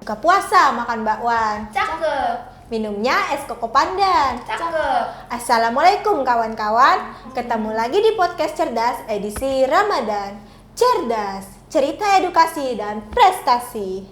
Buka puasa makan bakwan. Cakep. Minumnya es koko pandan. Cakep. Assalamualaikum kawan-kawan. Ketemu lagi di podcast Cerdas edisi Ramadan. Cerdas, cerita edukasi dan prestasi.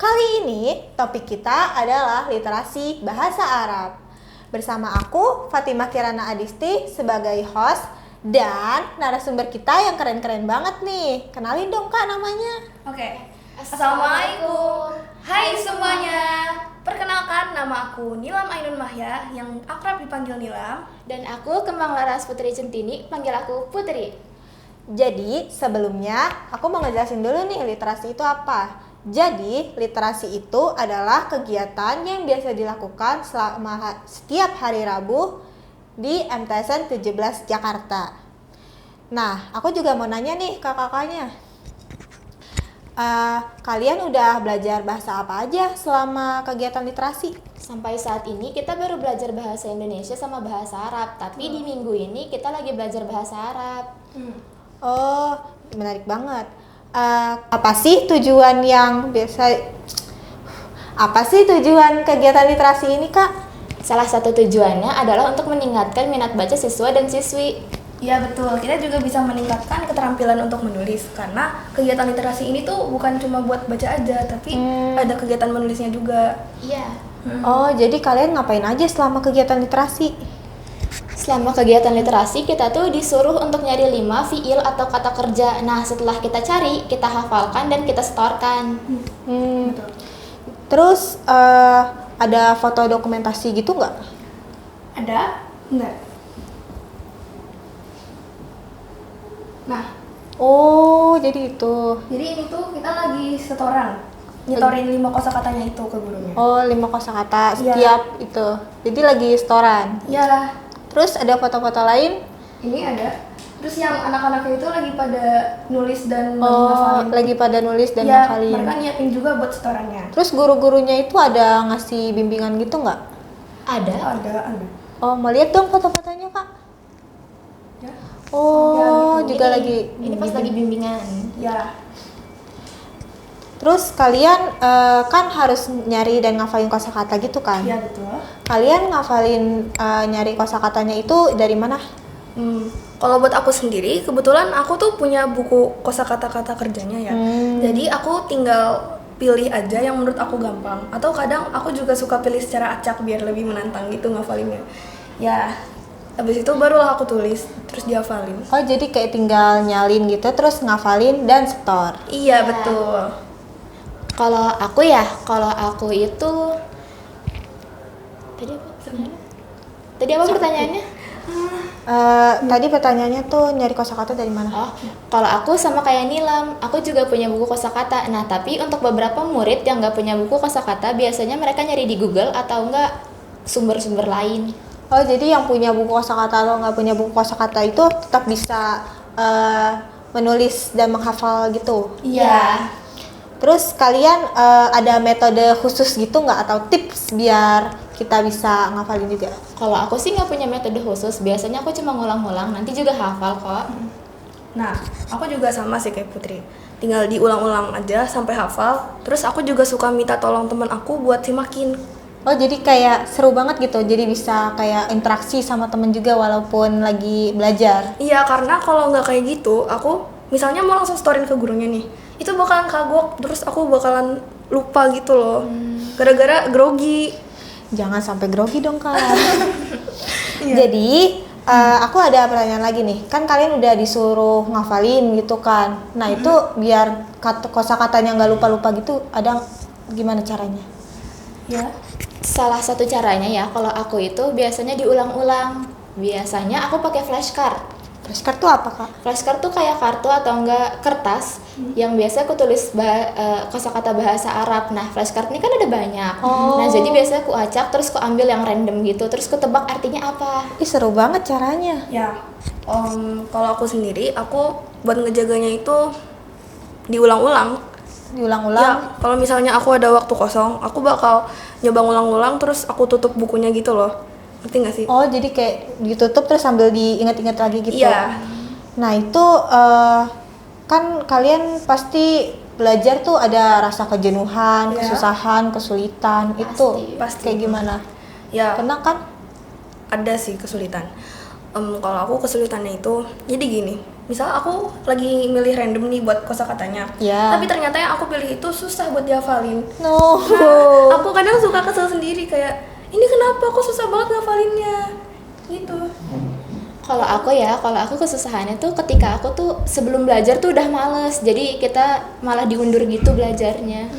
Kali ini topik kita adalah literasi bahasa Arab. Bersama aku Fatimah Kirana Adisti sebagai host dan narasumber kita yang keren-keren banget nih. Kenalin dong Kak namanya. Oke. Assalamualaikum. Hai semuanya. Perkenalkan, nama aku Nilam Ainun Mahya yang akrab dipanggil Nilam. Dan aku Kembang Laras Putri Centini, panggil aku Putri. Jadi sebelumnya aku mau ngejelasin dulu nih literasi itu apa. Jadi literasi itu adalah kegiatan yang biasa dilakukan selama setiap hari Rabu di MTSN 17 Jakarta. Nah, aku juga mau nanya nih ke kakaknya. Kalian udah belajar bahasa apa aja selama kegiatan literasi? Sampai saat ini kita baru belajar bahasa Indonesia sama bahasa Arab, tapi di minggu ini kita lagi belajar bahasa Arab. Oh, menarik banget. Apa sih tujuan kegiatan literasi ini, Kak? Salah satu tujuannya adalah untuk meningkatkan minat baca siswa dan siswi. Ya betul, kita juga bisa meningkatkan keterampilan untuk menulis. Karena kegiatan literasi ini tuh bukan cuma buat baca aja, tapi ada kegiatan menulisnya juga. Iya. Oh, jadi kalian ngapain aja selama kegiatan literasi? Selama kegiatan literasi kita tuh disuruh untuk nyari 5 fiil atau kata kerja. Nah, setelah kita cari, kita hafalkan dan kita setorkan. Betul. Terus ada foto dokumentasi gitu nggak? Ada? Enggak. Nah, Oh, jadi itu. jadi ini tuh kita lagi setoran. Nyetorin 5 kosakatanya itu ke gurunya. Oh, 5 kosakata Iya. setiap itu. Jadi lagi setoran. Ya, Terus ada foto-foto lain? ini ada. Terus yang anak-anaknya itu lagi pada nulis dan Oh, ngafalin. lagi pada nulis dan Ya, ngafalin. mereka nyiapin juga buat setorannya. Terus guru-gurunya itu ada ngasih bimbingan gitu nggak? Ada. Ada. Oh, mau lihat dong foto-fotonya, Kak? Ya. Oh, Ya, gitu. juga Ini- lagi. Ini pas lagi bimbingan. Ya. Terus kalian kan harus nyari dan ngafalin kosakata gitu kan? Iya betul. Kalian ngafalin nyari kosakatanya itu dari mana? Kalau buat aku sendiri, kebetulan aku tuh punya buku kosakata-kata kerjanya ya. Jadi aku tinggal pilih aja yang menurut aku gampang. Atau kadang aku juga suka pilih secara acak biar lebih menantang gitu ngafalinnya. Ya, habis itu barulah aku tulis, terus dihafalin. Oh, jadi kayak tinggal nyalin gitu terus ngafalin dan setor. Iya betul. Kalau aku itu Tadi apa pertanyaannya? Tadi pertanyaannya tuh nyari kosakata dari mana? Oh, kalau aku sama kayak Nilam, aku juga punya buku kosakata. Nah, tapi untuk beberapa murid yang nggak punya buku kosakata, biasanya mereka nyari di Google atau enggak sumber-sumber lain. Oh, jadi yang punya buku kosakata atau nggak punya buku kosakata itu tetap bisa menulis dan menghafal gitu. Iya. Terus kalian ada metode khusus gitu nggak atau tips biar kita bisa ngafalin juga? Kalau aku sih nggak punya metode khusus, biasanya aku cuma ngulang-ngulang, nanti juga hafal kok. Nah, aku juga sama sih kayak Putri. Tinggal diulang-ulang aja sampai hafal. Terus aku juga suka minta tolong teman aku buat simakin. Oh, jadi kayak seru banget gitu. Jadi bisa kayak interaksi sama temen juga walaupun lagi belajar. Iya, karena kalau nggak kayak gitu, aku misalnya mau langsung storyin ke gurunya nih, itu bakalan kagok, terus aku bakalan lupa gitu loh. Gara-gara grogi. Jangan sampai grogi dong Kak. Jadi aku ada pertanyaan lagi nih. Kan kalian udah disuruh ngafalin gitu kan. Nah itu biar kosakatanya nggak lupa-lupa gitu, ada gimana caranya? Ya. Salah satu caranya ya, kalau aku itu biasanya diulang-ulang. Biasanya aku pakai flashcard. Flashcard tuh apa Kak? Flashcard tuh kayak kartu atau enggak kertas yang biasa aku tulis kosakata bahasa Arab. Nah, flashcard ini kan ada banyak. Nah, jadi biasanya aku acak terus aku ambil yang random gitu, terus aku tebak artinya apa. Ih seru banget caranya. Ya. Kalau aku sendiri, aku buat ngejaganya itu diulang-ulang. Diulang-ulang. Ya, kalau misalnya aku ada waktu kosong, aku bakal nyoba ngulang-ulang terus aku tutup bukunya gitu loh. Ngerti nggak sih? Oh jadi kayak ditutup terus sambil diingat-ingat lagi gitu. Iya. Nah itu kan kalian pasti belajar tuh ada rasa kejenuhan, Iya. kesusahan, kesulitan. Itu Pasti. kayak gimana? Ya, Kena kan? ada sih kesulitan. Kalau aku kesulitannya itu, jadi gini, misal aku lagi milih random nih buat kosakatanya, Ya. tapi ternyata yang aku pilih itu susah buat dihafalin. No. Nah, aku kadang suka kesel sendiri kayak, ini kenapa aku susah banget ngafalinnya, gitu. Kalau aku kesusahannya tuh ketika aku tuh sebelum belajar tuh udah males, jadi kita malah diundur gitu belajarnya.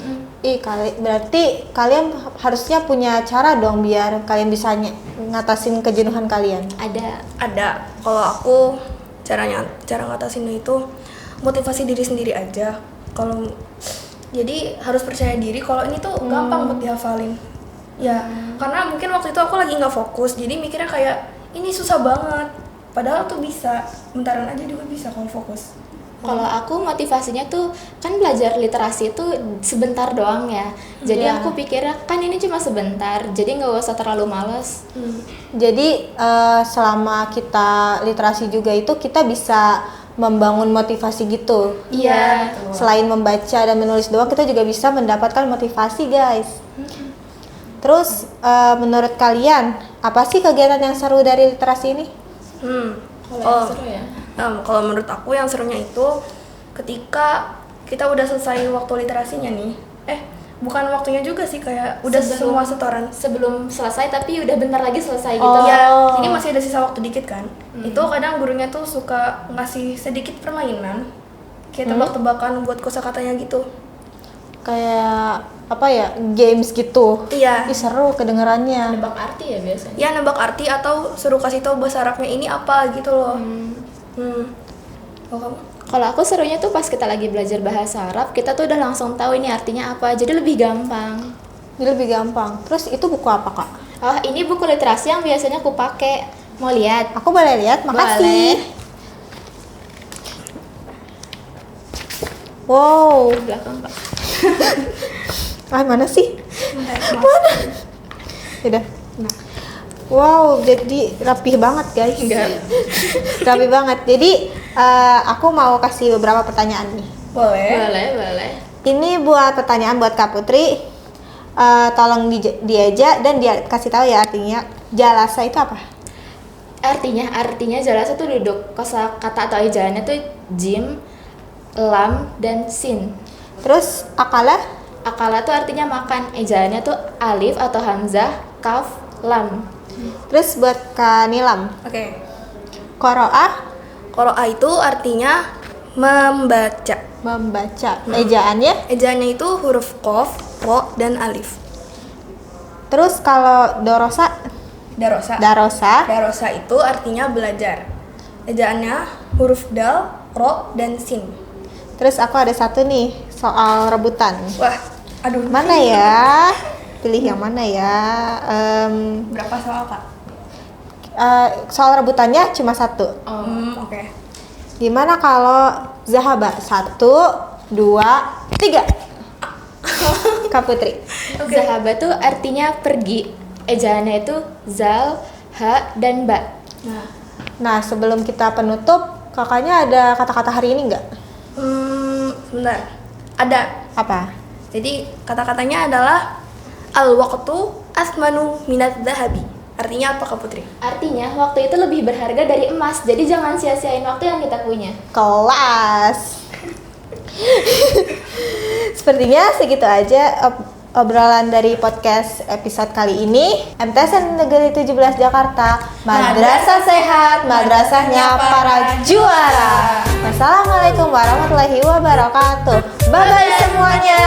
Berarti kalian harusnya punya cara dong biar kalian bisa ngatasin kejenuhan kalian. Ada. Kalau aku cara ngatasinnya itu motivasi diri sendiri aja. Jadi harus percaya diri kalau ini tuh gampang buat dihafalin. Ya, karena mungkin waktu itu aku lagi nggak fokus, jadi mikirnya kayak ini susah banget. Padahal tuh bisa, bentaran aja juga bisa kalau fokus. Kalau aku motivasinya tuh kan belajar literasi itu sebentar doang ya. Jadi Iya. aku pikirnya kan ini cuma sebentar, jadi nggak usah terlalu males. Jadi selama kita literasi juga itu kita bisa membangun motivasi gitu. Iya. Selain membaca dan menulis doang, kita juga bisa mendapatkan motivasi, guys. Terus menurut kalian apa sih kegiatan yang seru dari literasi ini? Kalau yang seru ya. Kalau menurut aku yang serunya itu ketika kita udah selesai waktu literasinya nih. Bukan waktunya juga sih, kayak udah semua setoran. Sebelum selesai tapi udah bentar lagi selesai gitu. Oh. Ya, ini masih ada sisa waktu dikit kan. Itu kadang gurunya tuh suka ngasih sedikit permainan kayak tebak-tebakan buat kosakatanya gitu. Kayak apa ya, games gitu. Iya. Ih, seru kedengarannya. Nebak arti ya biasanya. Ya nebak arti atau suruh kasih tahu bahasa Arabnya ini apa gitu loh. Kalau kamu? Kalau aku serunya tuh pas kita lagi belajar bahasa Arab, kita tuh udah langsung tahu ini artinya apa, jadi lebih gampang. Ini lebih gampang. Terus itu buku apa, Kak? Oh, ini buku literasi yang biasanya aku pakai. Mau lihat? Aku boleh lihat? Makasih. Boleh. Wow. Di belakang, Kak. Mana sih? Mana? Udah. Wow, jadi rapih banget, guys. Rapih banget. Jadi aku mau kasih beberapa pertanyaan nih. Boleh. Ini buat pertanyaan buat Kak Putri. Tolong diajak dan dia kasih tahu ya artinya. Jalasa itu apa? Artinya jalasa tuh duduk. Kosakata atau ejaannya tuh jim, lam, dan sin. Terus akala? Akala tuh artinya makan. Ejaannya tuh alif atau hamzah, kaf, lam. Terus buat Kak Nilam. Oke. Qoro'ah? Qoro'ah itu artinya membaca. Membaca. Ejaannya? Ejaannya itu huruf qaf, ro, dan alif. Terus kalau dorosa? Darosa. Darosa? Darosa itu artinya belajar. Ejaannya huruf dal, ro, dan sin. Terus aku ada satu nih, soal rebutan. Wah, aduh. Mana ya? Pilih yang mana ya? Berapa soal, Kak? Soal rebutannya cuma satu. Oke. Gimana kalau zahaba? 1, 2, 3. Kak Putri. Zahaba tuh artinya pergi. Ejaannya itu zal, ha, dan ba. Nah, sebelum kita penutup, kakaknya ada kata-kata hari ini nggak? Sebentar. Ada. Apa? Jadi kata-katanya adalah al-waqtu asmanu minat dahabi. Artinya apa, Kak Putri? Artinya waktu itu lebih berharga dari emas. Jadi jangan sia-siain waktu yang kita punya. Kelas. Sepertinya segitu aja obrolan dari podcast episode kali ini. MTSN Negeri 17 Jakarta, madrasah sehat, madrasahnya para juara. Wassalamualaikum warahmatullahi wabarakatuh. Bye bye semuanya.